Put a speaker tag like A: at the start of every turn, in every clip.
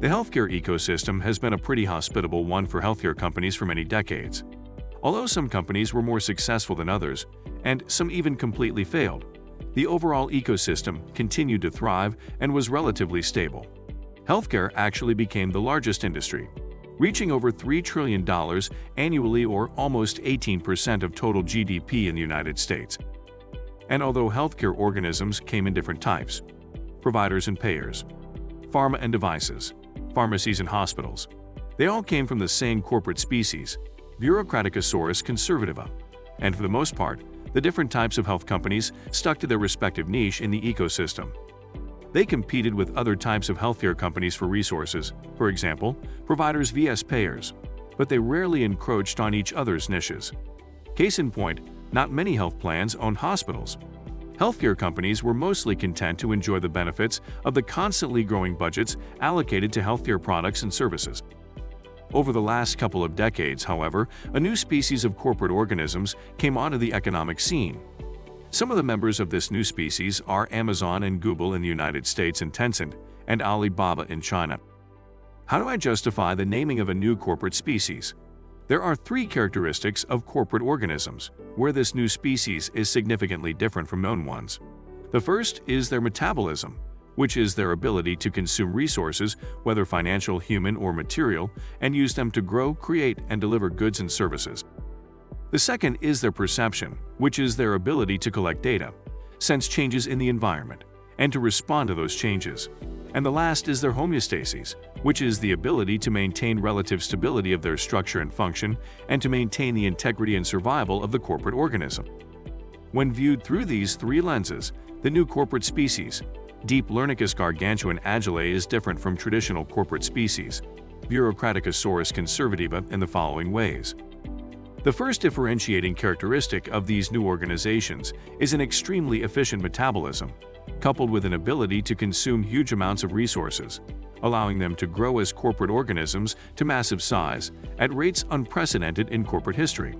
A: The healthcare ecosystem has been a pretty hospitable one for healthcare companies for many decades. Although some companies were more successful than others, and some even completely failed, the overall ecosystem continued to thrive and was relatively stable. Healthcare actually became the largest industry, reaching over $3 trillion annually, or almost 18% of total GDP in the United States. And although healthcare organisms came in different types, providers and payers, pharma and devices, pharmacies and hospitals, they all came from the same corporate species, Bureaucraticosaurus conservativa. And for the most part, the different types of health companies stuck to their respective niche in the ecosystem. They competed with other types of healthcare companies for resources, for example, providers vs payers, but they rarely encroached on each other's niches. Case in point, not many health plans owned hospitals. Healthcare companies were mostly content to enjoy the benefits of the constantly growing budgets allocated to healthcare products and services. Over the last couple of decades, however, a new species of corporate organisms came onto the economic scene. Some of the members of this new species are Amazon and Google in the United States and Tencent and Alibaba in China. How do I justify the naming of a new corporate species? There are three characteristics of corporate organisms where this new species is significantly different from known ones. The first is their metabolism, which is their ability to consume resources, whether financial, human, or material, and use them to grow, create, and deliver goods and services. The second is their perception, which is their ability to collect data, sense changes in the environment, and to respond to those changes. And the last is their homeostasis, which is the ability to maintain relative stability of their structure and function, and to maintain the integrity and survival of the corporate organism. When viewed through these three lenses, the new corporate species, DeepLearnicus Gargantuan Agileii, is different from traditional corporate species, Bureaucraticosaurus conservativa, in the following ways. The first differentiating characteristic of these new organizations is an extremely efficient metabolism, coupled with an ability to consume huge amounts of resources, allowing them to grow as corporate organisms to massive size at rates unprecedented in corporate history.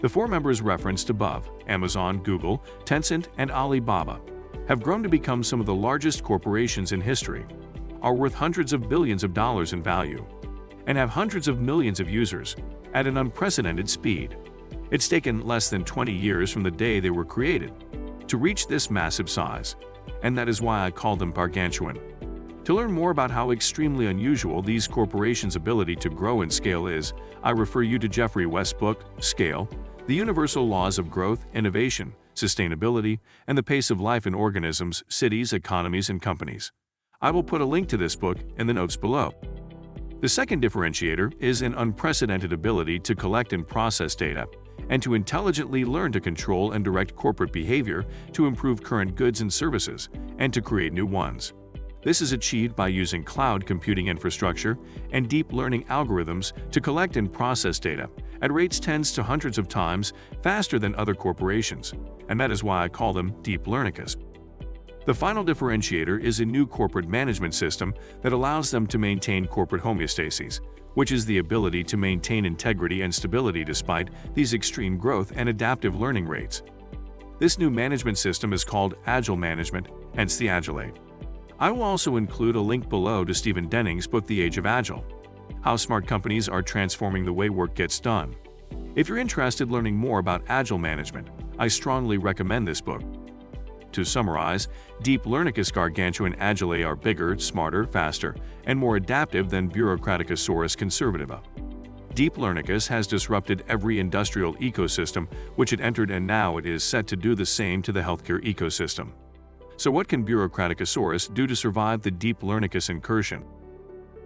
A: The four members referenced above, Amazon, Google, Tencent, and Alibaba, have grown to become some of the largest corporations in history, are worth hundreds of billions of dollars in value, and have hundreds of millions of users at an unprecedented speed. It's taken less than 20 years from the day they were created to reach this massive size, and that is why I call them gargantuan. To learn more about how extremely unusual these corporations' ability to grow and scale is, I refer you to Geoffrey West's book, Scale: The Universal Laws of Growth, Innovation, Sustainability, and the Pace of Life in Organisms, Cities, Economies, and Companies. I will put a link to this book in the notes below. The second differentiator is an unprecedented ability to collect and process data, and to intelligently learn to control and direct corporate behavior to improve current goods and services, and to create new ones. This is achieved by using cloud computing infrastructure and deep learning algorithms to collect and process data at rates tens to hundreds of times faster than other corporations, and that is why I call them DeepLearnicus. The final differentiator is a new corporate management system that allows them to maintain corporate homeostasis, which is the ability to maintain integrity and stability despite these extreme growth and adaptive learning rates. This new management system is called Agile Management, hence the Agileii. I will also include a link below to Stephen Denning's book The Age of Agile: How Smart Companies Are Transforming the Way Work Gets Done. If you're interested in learning more about Agile management, I strongly recommend this book. To summarize, DeepLearnicus Gargantuan Agileii are bigger, smarter, faster, and more adaptive than Bureaucraticosaurus conservativa. DeepLearnicus has disrupted every industrial ecosystem which it entered, and now it is set to do the same to the healthcare ecosystem. So what can Bureaucraticosaurus do to survive the DeepLearnicus incursion?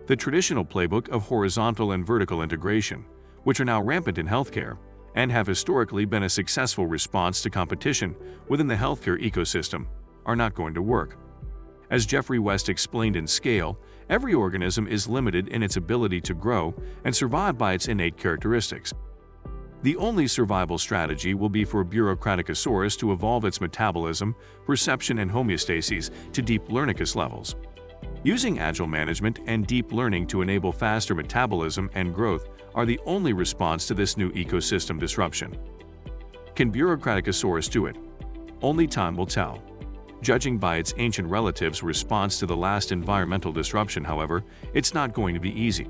A: The traditional playbook of horizontal and vertical integration, which are now rampant in healthcare, and have historically been a successful response to competition within the healthcare ecosystem, are not going to work. As Geoffrey West explained in Scale, every organism is limited in its ability to grow and survive by its innate characteristics. The only survival strategy will be for Bureaucraticosaurus to evolve its metabolism, perception, and homeostasis to DeepLearnicus levels. Using agile management and deep learning to enable faster metabolism and growth are the only response to this new ecosystem disruption. Can Bureaucraticosaurus do it? Only time will tell. Judging by its ancient relatives' response to the last environmental disruption, however, it's not going to be easy.